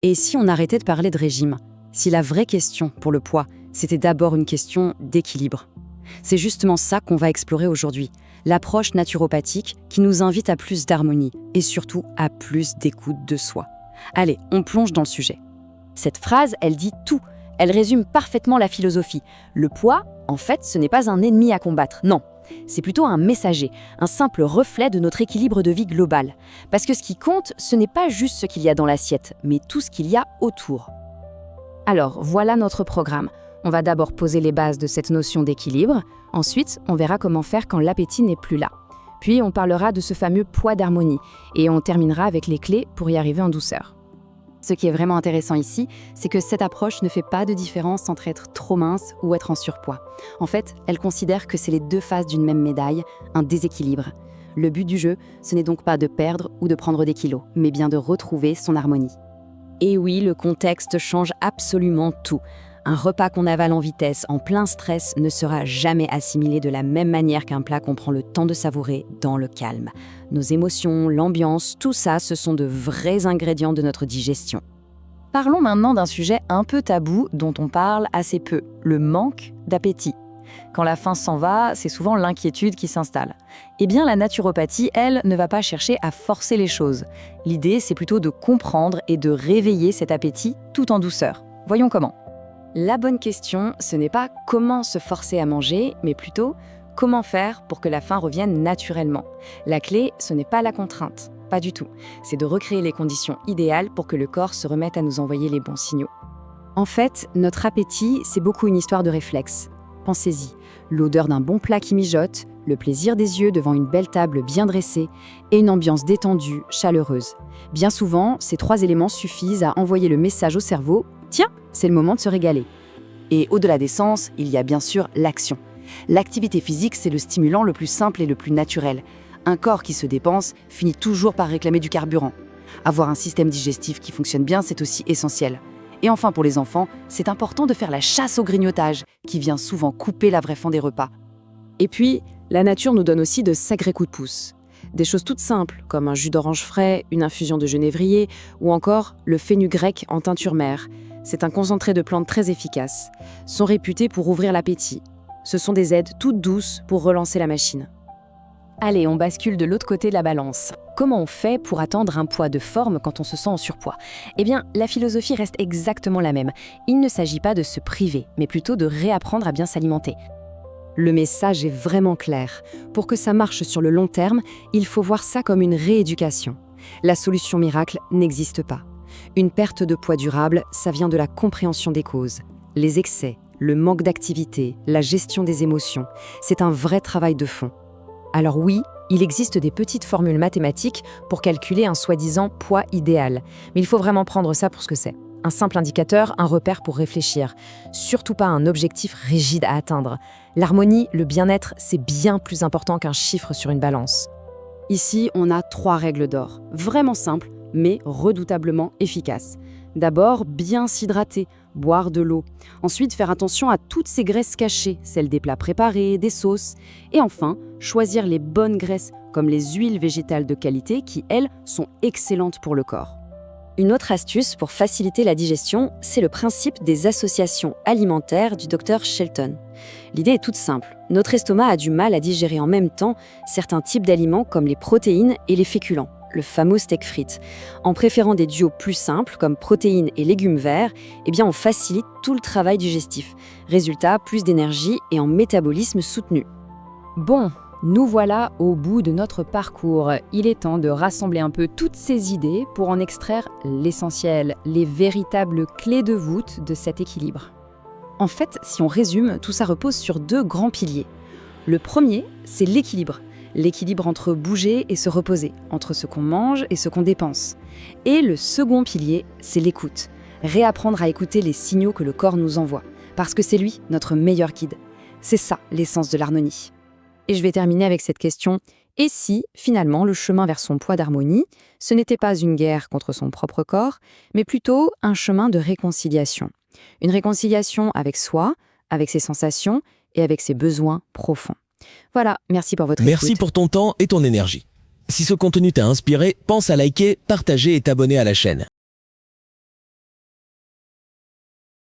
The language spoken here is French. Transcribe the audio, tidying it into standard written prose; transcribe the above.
Et si on arrêtait de parler de régime? Si la vraie question pour le poids, c'était d'abord une question d'équilibre? C'est justement ça qu'on va explorer aujourd'hui, l'approche naturopathique qui nous invite à plus d'harmonie et surtout à plus d'écoute de soi. Allez, on plonge dans le sujet. Cette phrase, elle dit tout. Elle résume parfaitement la philosophie. Le poids, en fait, ce n'est pas un ennemi à combattre, non. C'est plutôt un messager, un simple reflet de notre équilibre de vie global. Parce que ce qui compte, ce n'est pas juste ce qu'il y a dans l'assiette, mais tout ce qu'il y a autour. Alors, voilà notre programme. On va d'abord poser les bases de cette notion d'équilibre. Ensuite, on verra comment faire quand l'appétit n'est plus là. Puis, on parlera de ce fameux poids d'harmonie. Et on terminera avec les clés pour y arriver en douceur. Ce qui est vraiment intéressant ici, c'est que cette approche ne fait pas de différence entre être trop mince ou être en surpoids. En fait, elle considère que c'est les deux faces d'une même médaille, un déséquilibre. Le but du jeu, ce n'est donc pas de perdre ou de prendre des kilos, mais bien de retrouver son harmonie. Et oui, le contexte change absolument tout. Un repas qu'on avale en vitesse, en plein stress, ne sera jamais assimilé de la même manière qu'un plat qu'on prend le temps de savourer dans le calme. Nos émotions, l'ambiance, tout ça, ce sont de vrais ingrédients de notre digestion. Parlons maintenant d'un sujet un peu tabou dont on parle assez peu, le manque d'appétit. Quand la faim s'en va, c'est souvent l'inquiétude qui s'installe. Eh bien, la naturopathie, elle, ne va pas chercher à forcer les choses. L'idée, c'est plutôt de comprendre et de réveiller cet appétit tout en douceur. Voyons comment. La bonne question, ce n'est pas comment se forcer à manger, mais plutôt comment faire pour que la faim revienne naturellement. La clé, ce n'est pas la contrainte, pas du tout. C'est de recréer les conditions idéales pour que le corps se remette à nous envoyer les bons signaux. En fait, notre appétit, c'est beaucoup une histoire de réflexe. Pensez-y, l'odeur d'un bon plat qui mijote, le plaisir des yeux devant une belle table bien dressée et une ambiance détendue, chaleureuse. Bien souvent, ces trois éléments suffisent à envoyer le message au cerveau « Tiens, c'est le moment de se régaler ». Et au-delà des sens, il y a bien sûr l'action. L'activité physique, c'est le stimulant le plus simple et le plus naturel. Un corps qui se dépense finit toujours par réclamer du carburant. Avoir un système digestif qui fonctionne bien, c'est aussi essentiel. Et enfin, pour les enfants, c'est important de faire la chasse au grignotage, qui vient souvent couper la vraie faim des repas. Et puis, la nature nous donne aussi de sacrés coups de pouce. Des choses toutes simples, comme un jus d'orange frais, une infusion de genévrier, ou encore le fenugrec en teinture mère. C'est un concentré de plantes très efficace. Sont réputés pour ouvrir l'appétit. Ce sont des aides toutes douces pour relancer la machine. Allez, on bascule de l'autre côté de la balance. Comment on fait pour atteindre un poids de forme quand on se sent en surpoids? Eh bien, la philosophie reste exactement la même. Il ne s'agit pas de se priver, mais plutôt de réapprendre à bien s'alimenter. Le message est vraiment clair. Pour que ça marche sur le long terme, il faut voir ça comme une rééducation. La solution miracle n'existe pas. Une perte de poids durable, ça vient de la compréhension des causes. Les excès, le manque d'activité, la gestion des émotions, c'est un vrai travail de fond. Alors oui, il existe des petites formules mathématiques pour calculer un soi-disant poids idéal. Mais il faut vraiment prendre ça pour ce que c'est. Un simple indicateur, un repère pour réfléchir. Surtout pas un objectif rigide à atteindre. L'harmonie, le bien-être, c'est bien plus important qu'un chiffre sur une balance. Ici, on a 3 règles d'or. Vraiment simples, mais redoutablement efficaces. D'abord, bien s'hydrater, boire de l'eau. Ensuite, faire attention à toutes ces graisses cachées, celles des plats préparés, des sauces. Et enfin, choisir les bonnes graisses, comme les huiles végétales de qualité qui, elles, sont excellentes pour le corps. Une autre astuce pour faciliter la digestion, c'est le principe des associations alimentaires du Dr Shelton. L'idée est toute simple. Notre estomac a du mal à digérer en même temps certains types d'aliments comme les protéines et les féculents, le fameux steak frites. En préférant des duos plus simples comme protéines et légumes verts, eh bien on facilite tout le travail digestif. Résultat, plus d'énergie et en métabolisme soutenu. Bon, nous voilà au bout de notre parcours. Il est temps de rassembler un peu toutes ces idées pour en extraire l'essentiel, les véritables clés de voûte de cet équilibre. En fait, si on résume, tout ça repose sur 2 grands piliers. Le premier, c'est l'équilibre. L'équilibre entre bouger et se reposer, entre ce qu'on mange et ce qu'on dépense. Et le second pilier, c'est l'écoute. Réapprendre à écouter les signaux que le corps nous envoie, parce que c'est lui notre meilleur guide. C'est ça l'essence de l'harmonie. Et je vais terminer avec cette question. Et si, finalement, le chemin vers son poids d'harmonie, ce n'était pas une guerre contre son propre corps, mais plutôt un chemin de réconciliation. Une réconciliation avec soi, avec ses sensations et avec ses besoins profonds. Voilà, merci pour votre écoute. Merci pour ton temps et ton énergie. Si ce contenu t'a inspiré, pense à liker, partager et t'abonner à la chaîne.